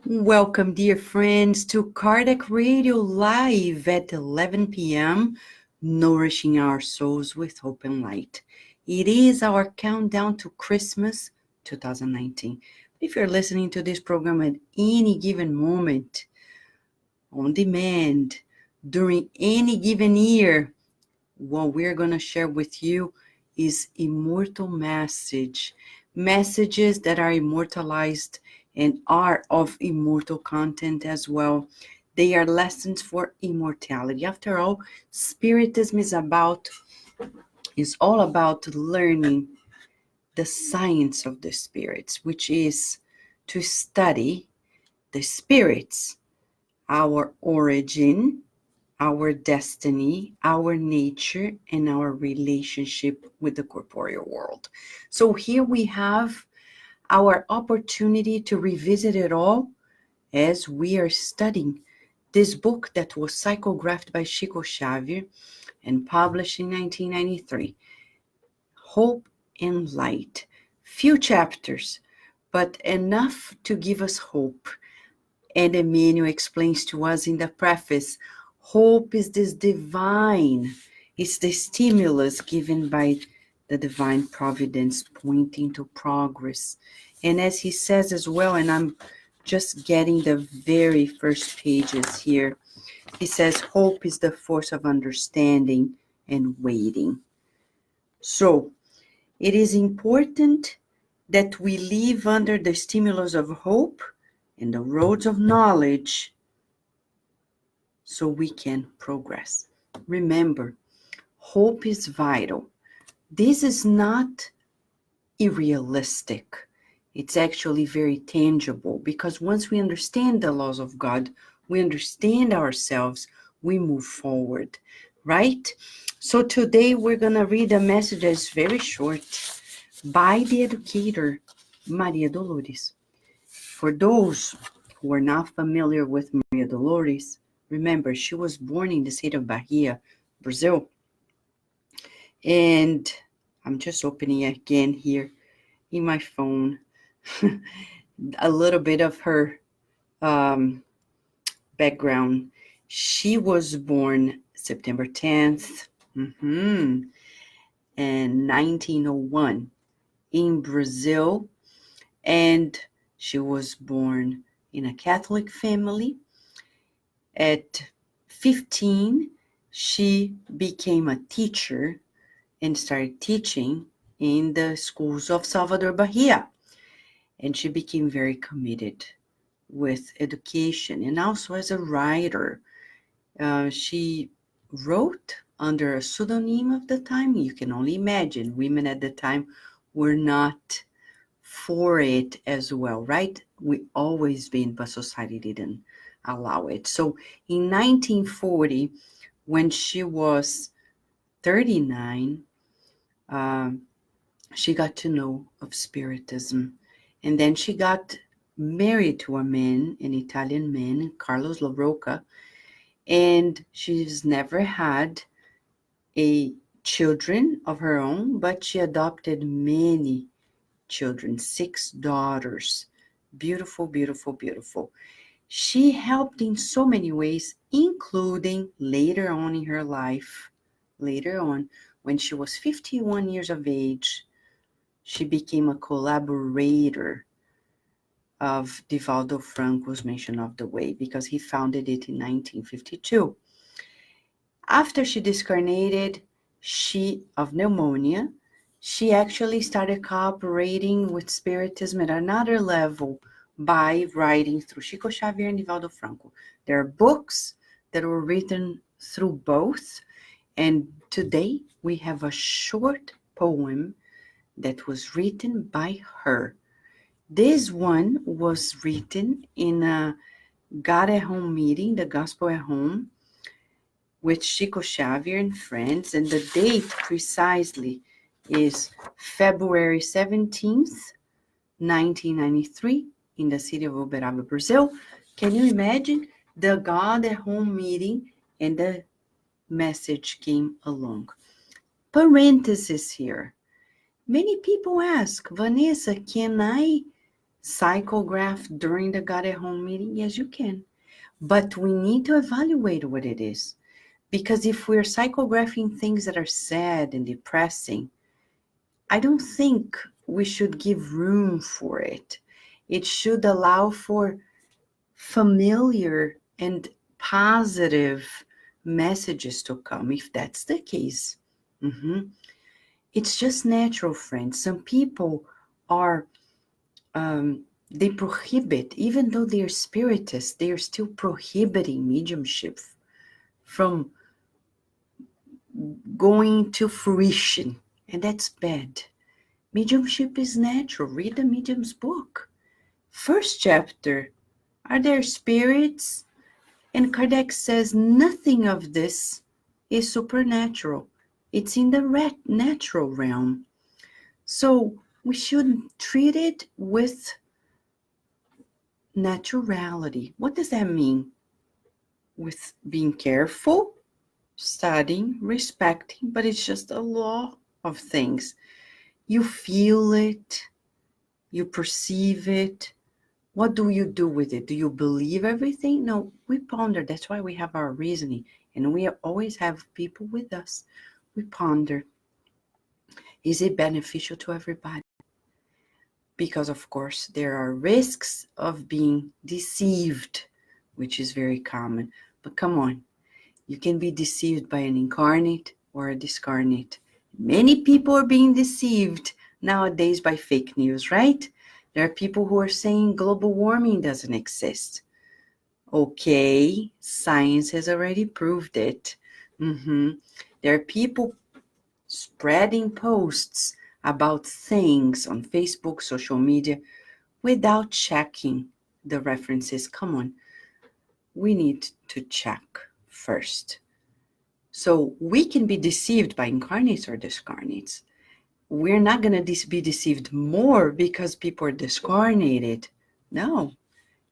Welcome, dear friends, to Kardec Radio Live at 11 p.m., nourishing our souls with hope and light. It is our countdown to Christmas 2019. If you're listening to this program at any given moment, on demand, during any given year, what we're going to share with you is immortal messages that are immortalized and are of immortal content as well. They are lessons for immortality. After all, Spiritism is all about learning the science of the spirits, which is to study the spirits, our origin, our destiny, our nature, and our relationship with the corporeal world. So here we have our opportunity to revisit it all as we are studying this book that was psychographed by Chico Xavier and published in 1993, Hope and Light. Few chapters, but enough to give us hope. And Emmanuel explains to us in the preface, hope is this divine, it's the stimulus given by the divine providence pointing to progress. And as he says as well, and I'm just getting the very first pages here, he says, hope is the force of understanding and waiting. So it is important that we live under the stimulus of hope and the roads of knowledge so we can progress. Remember, hope is vital. This is not irrealistic. It's actually very tangible because once we understand the laws of God, we understand ourselves, we move forward, right? So today we're going to read a message that's very short by the educator, Maria Dolores. For those who are not familiar with Maria Dolores, remember, she was born in the state of Bahia, Brazil. And I'm just opening again here in my phone a little bit of her background. She was born September 10th, in 1901 in Brazil. And she was born in a Catholic family. At 15, she became a teacher and started teaching in the schools of Salvador Bahia. And she became very committed with education and also as a writer. She wrote under a pseudonym of the time. You can only imagine women at the time were not for it as well, right? We always been, but society didn't allow it. So in 1940, when she was 39, she got to know of Spiritism. And then she got married to a man, an Italian man, Carlos La Rocca, and she's never had a children of her own, but she adopted many children, 6 daughters. Beautiful, beautiful, beautiful. She helped in so many ways, including later on in her life, later on, when she was 51 years of age, she became a collaborator of Divaldo Franco's Mission of the Way because he founded it in 1952. After she discarnated, of pneumonia, she actually started cooperating with Spiritism at another level by writing through Chico Xavier and Divaldo Franco. There are books that were written through both, and today we have a short poem that was written by her. This one was written in a God at Home meeting, the Gospel at Home, with Chico Xavier and friends, and the date precisely is February 17th, 1993, in the city of Uberaba, Brazil. Can you imagine? The God at Home meeting, and the message came along. Parenthesis here. Many people ask, Vanessa, can I psychograph during the God at Home meeting? Yes, you can. But we need to evaluate what it is. Because if we're psychographing things that are sad and depressing, I don't think we should give room for it. It should allow for familiar and positive messages to come, if that's the case. It's just natural, friends. Some people are, they prohibit, even though they are spiritists, they are still prohibiting mediumship from going to fruition. And that's bad. Mediumship is natural. Read the medium's book. First chapter, are there spirits? And Kardec says nothing of this is supernatural. It's in the natural realm. So we should treat it with naturality. What does that mean? With being careful, studying, respecting, but it's just a law of things. You feel it, you perceive it. What do you do with it? Do you believe everything? No, we ponder. That's why we have our reasoning. And we always have people with us. We ponder. Is it beneficial to everybody? Because, of course, there are risks of being deceived, which is very common. But come on, you can be deceived by an incarnate or a discarnate. Many people are being deceived nowadays by fake news, right? There are people who are saying global warming doesn't exist. Okay, science has already proved it. There are people spreading posts about things on Facebook, social media, without checking the references. Come on, we need to check first. So we can be deceived by incarnates or discarnates. We're not going to be deceived more because people are discarnated. No,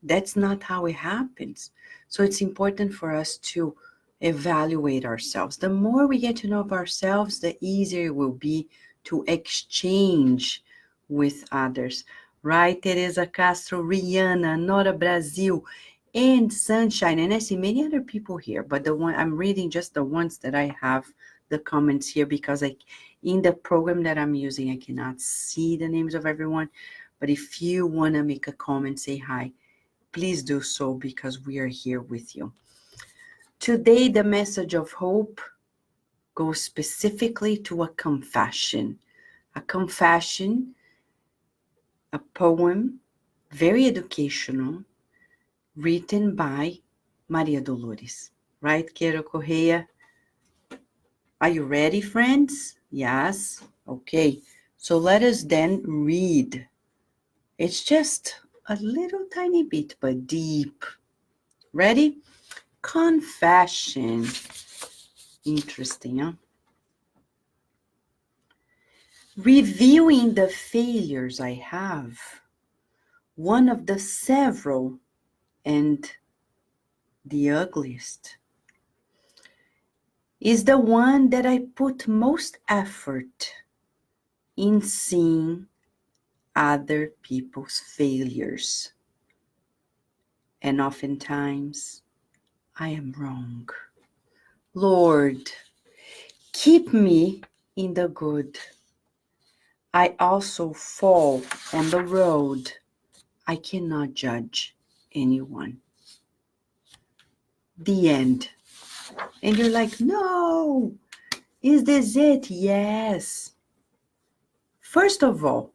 that's not how it happens. So it's important for us to evaluate ourselves. The more we get to know of ourselves, the easier it will be to exchange with others. Right, Teresa Castro, Rihanna, Nora Brazil, and Sunshine, and I see many other people here, but the one I'm reading just the ones that I have the comments here because in the program that I'm using, I cannot see the names of everyone. But if you want to make a comment, say hi, please do so because we are here with you. Today, the message of hope goes specifically to a confession. A confession, a poem, very educational, written by Maria Dolores. Right, Quero Correia? Are you ready, friends? Yes? Okay. So let us then read. It's just a little tiny bit, but deep. Ready? Confession. Interesting, huh? Reviewing the failures I have, one of the several and the ugliest is the one that I put most effort in seeing other people's failures. And oftentimes I am wrong. Lord, keep me in the good. I also fall on the road. I cannot judge anyone. The end. And you're like, no, is this it? Yes. First of all,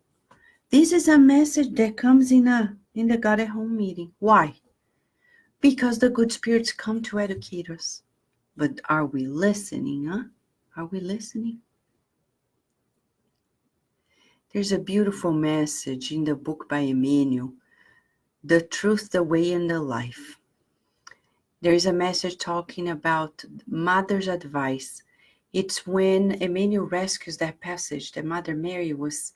this is a message that comes in the God at Home meeting. Why? Because the good spirits come to educate us. But are we listening, huh? Are we listening? There's a beautiful message in the book by Emmanuel, The Truth, the Way, and the Life. There is a message talking about mother's advice. It's when Emmanuel rescues that passage that Mother Mary was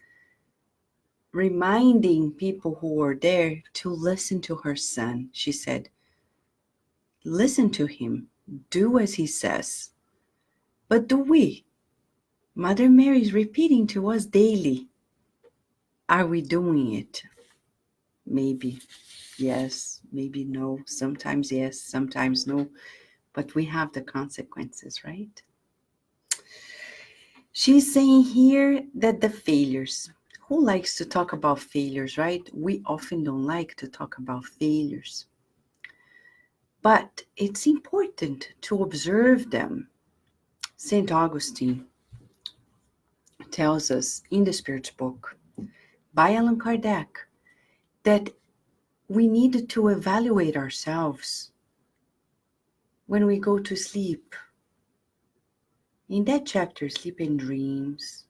reminding people who were there to listen to her son. She said, listen to him, do as he says. But do we? Mother Mary is repeating to us daily. Are we doing it? maybe yes, maybe no, sometimes yes, sometimes no, but we have the consequences, right? She's saying here that the failures, who likes to talk about failures, right? We often don't like to talk about failures, but it's important to observe them. St. Augustine tells us in the Spirit's Book by Allan Kardec that we need to evaluate ourselves when we go to sleep. In that chapter, Sleep and Dreams,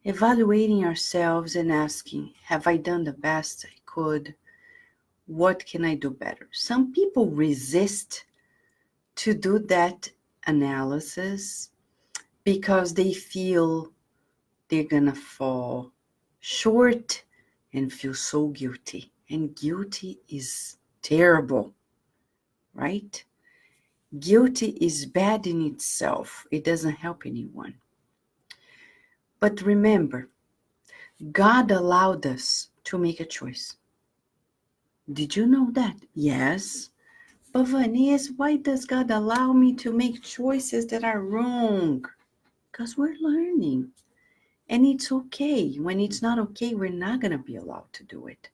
evaluating ourselves and asking, have I done the best I could? What can I do better? Some people resist to do that analysis because they feel they're gonna fall short and feel so guilty. And guilty is terrible, right? Guilty is bad in itself. It doesn't help anyone. But remember, God allowed us to make a choice. Did you know that? Yes. But Vanessa, why does God allow me to make choices that are wrong? Because we're learning. And it's okay. When it's not okay, we're not going to be allowed to do it.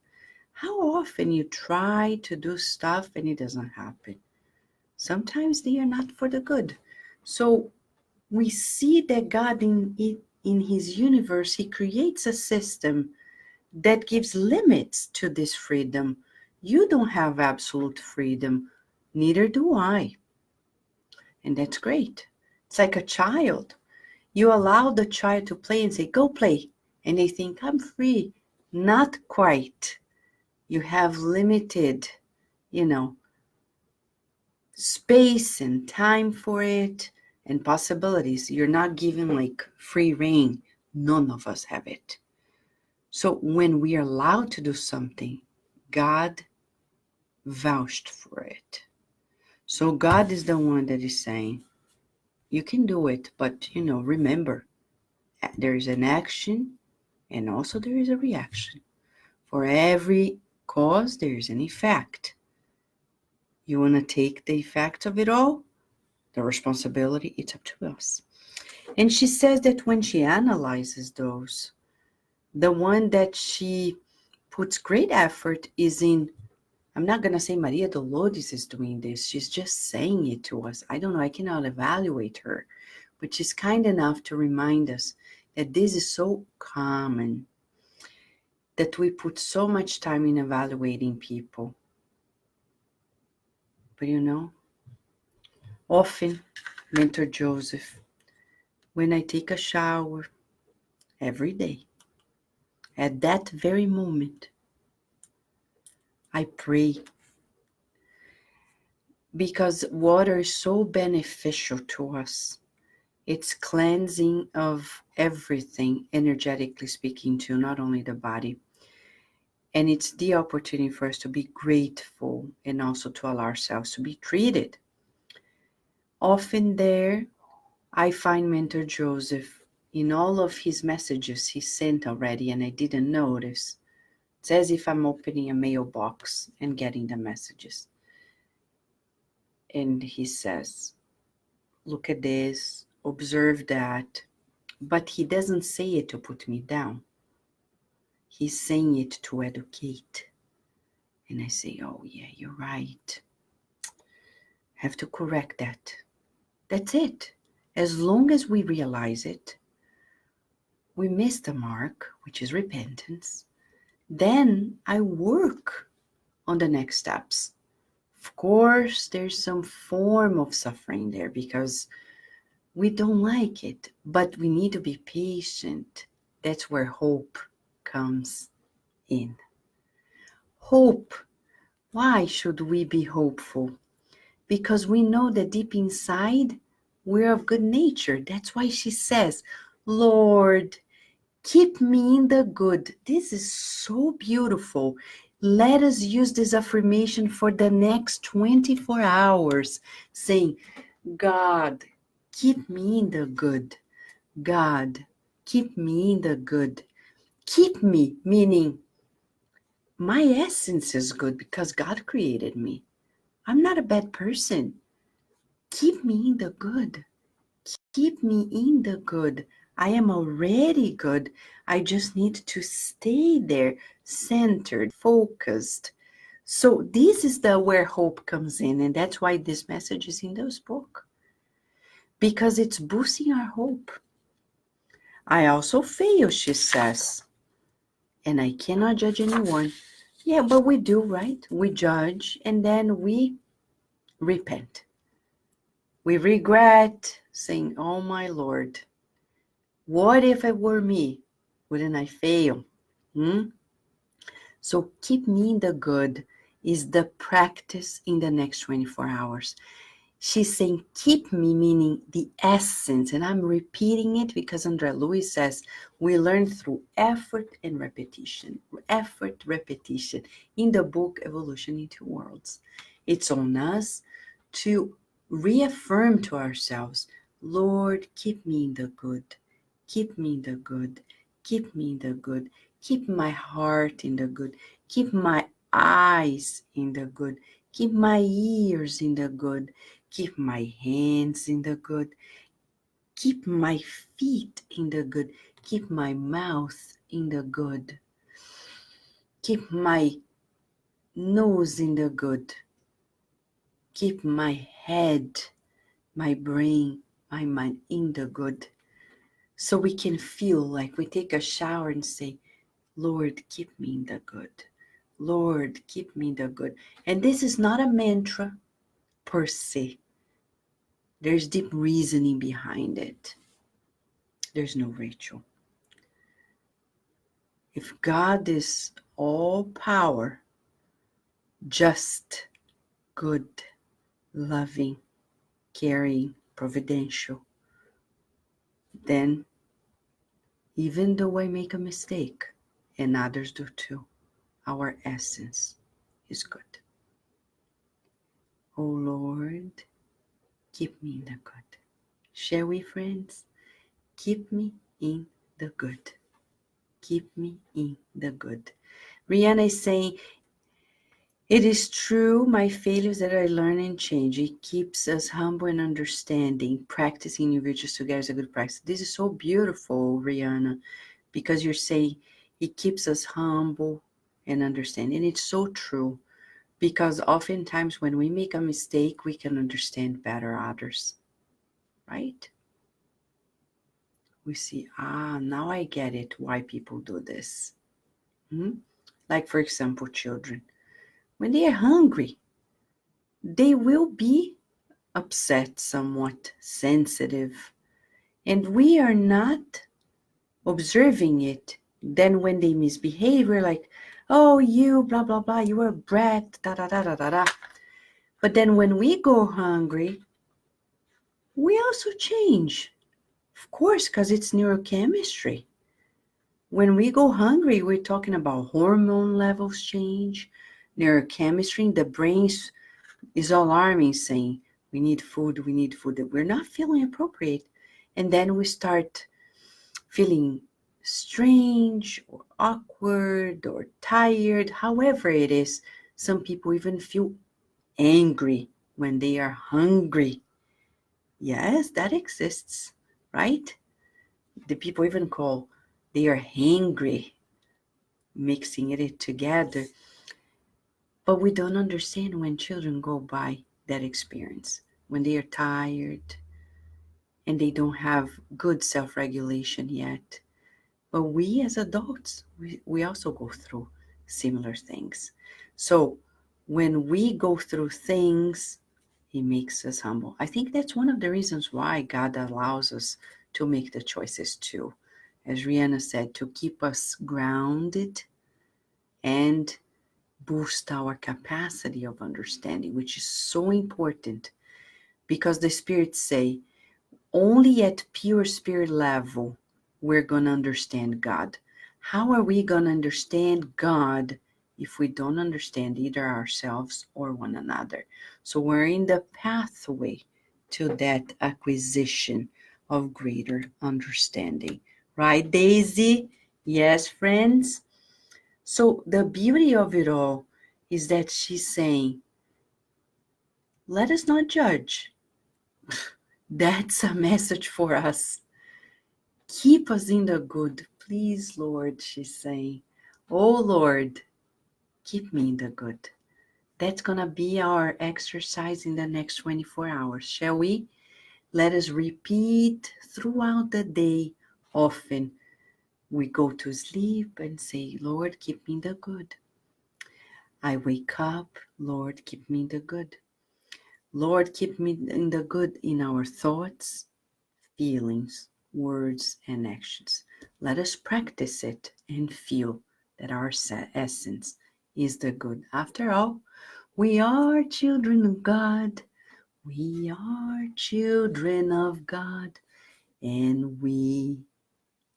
How often you try to do stuff and it doesn't happen? Sometimes they are not for the good. So we see that God in his universe, he creates a system that gives limits to this freedom. You don't have absolute freedom, neither do I. And that's great. It's like a child. You allow the child to play and say, go play. And they think, I'm free. Not quite. You have limited, space and time for it and possibilities. You're not given like free reign. None of us have it. So when we are allowed to do something, God vouched for it. So God is the one that is saying, you can do it, but remember, there is an action and also there is a reaction. For every cause, there is an effect. You want to take the effect of it all? The responsibility, it's up to us. And she says that when she analyzes those, the one that she puts great effort is in, I'm not going to say Maria Dolores is doing this. She's just saying it to us. I don't know. I cannot evaluate her. But she's kind enough to remind us that this is so common, that we put so much time in evaluating people. But often, Mentor Joseph, when I take a shower every day, at that very moment, I pray, because water is so beneficial to us. It's cleansing of everything, energetically speaking, too, not only the body. And it's the opportunity for us to be grateful and also to allow ourselves to be treated. Often there, I find Mentor Joseph in all of his messages he sent already, and I didn't notice. It's as if I'm opening a mailbox and getting the messages. And he says, look at this, observe that. But he doesn't say it to put me down. He's saying it to educate. And I say, oh yeah, you're right. Have to correct that. That's it. As long as we realize it, we miss the mark, which is repentance. Then I work on the next steps. Of course, there's some form of suffering there because we don't like it, but we need to be patient. That's where hope comes in. Hope. Why should we be hopeful? Because we know that deep inside, we're of good nature. That's why she says, Lord, keep me in the good. This is so beautiful. Let us use this affirmation for the next 24 hours, saying, God, keep me in the good. God, keep me in the good. Keep me, meaning My essence is good because God created me. I'm not a bad person. Keep me in the good. Keep me in the good. I am already good. I just need to stay there, centered, focused. So this is the where hope comes in, and that's why this message is in this book, because it's boosting our hope. I also fail, she says, and I cannot judge anyone. Yeah, but we do, right? We judge and then we repent. We regret saying, oh my Lord, what if it were me? Wouldn't I fail? So keep me in the good is the practice in the next 24 hours. She's saying keep me, meaning the essence. And I'm repeating it because André Louis says we learn through effort and repetition. Effort, repetition. In the book, Evolution in Two Worlds. It's on us to reaffirm to ourselves, Lord, keep me in the good. Keep me in the good. Keep me in the good. Keep my heart in the good. Keep my eyes in the good. Keep my ears in the good. Keep my hands in the good. Keep my feet in the good. Keep my mouth in the good. Keep my nose in the good. Keep my head, my brain, my mind in the good. So we can feel like we take a shower and say, Lord, keep me in the good. Lord, keep me in the good. And this is not a mantra per se. There's deep reasoning behind it. There's no Rachel. If God is all power, just, good, loving, caring, providential, then even though I make a mistake, and others do too, our essence is good. Oh Lord, keep me in the good. Shall we, friends? Keep me in the good. Keep me in the good. Rihanna is saying, it is true, my failures that I learn and change. It keeps us humble and understanding. Practicing new virtues together is a good practice. This is so beautiful, Rihanna, because you're saying it keeps us humble and understanding. And it's so true, because oftentimes when we make a mistake, we can understand better others, right? We see, now I get it, why people do this. Like, for example, children. When they are hungry, they will be upset, somewhat sensitive, and we are not observing it. Then when they misbehave, we're like, oh, you, blah, blah, blah, you are a brat, da, da, da, da, da, da. But then when we go hungry, we also change. Of course, because it's neurochemistry. When we go hungry, we're talking about hormone levels change, neurochemistry. The brain is alarming, saying, we need food, that we're not feeling appropriate. And then we start feeling strange or awkward or tired, however it is. Some people even feel angry when they are hungry. Yes, that exists, right? The people even call they are hangry, mixing it together. But we don't understand when children go by that experience, when they are tired and they don't have good self-regulation yet. But we as adults, we also go through similar things. So when we go through things, it makes us humble. I think that's one of the reasons why God allows us to make the choices too. As Rihanna said, to keep us grounded and boost our capacity of understanding, which is so important, because the spirits say only at pure spirit level we're going to understand God. How are we going to understand God if we don't understand either ourselves or one another? So we're in the pathway to that acquisition of greater understanding. Right, Daisy? Yes, friends? So the beauty of it all is that she's saying, let us not judge. That's a message for us. Keep us in the good. Please, Lord, she's saying. Oh, Lord, keep me in the good. That's going to be our exercise in the next 24 hours. Shall we? Let us repeat throughout the day often. We go to sleep and say, Lord, keep me in the good. I wake up, Lord, keep me in the good. Lord, keep me in the good in our thoughts, feelings, words, and actions. Let us practice it and feel that our essence is the good. After all, we are children of God. We are children of God, and we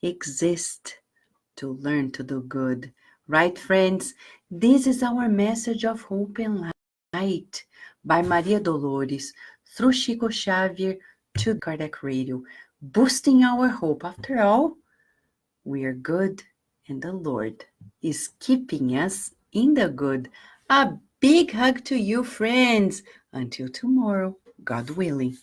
exist to learn to do good. Right, friends? This is our message of hope and light by Maria Dolores through Chico Xavier to Kardec Radio, boosting our hope. After all, we are good, and the Lord is keeping us in the good. A big hug to you, friends. Until tomorrow, God willing.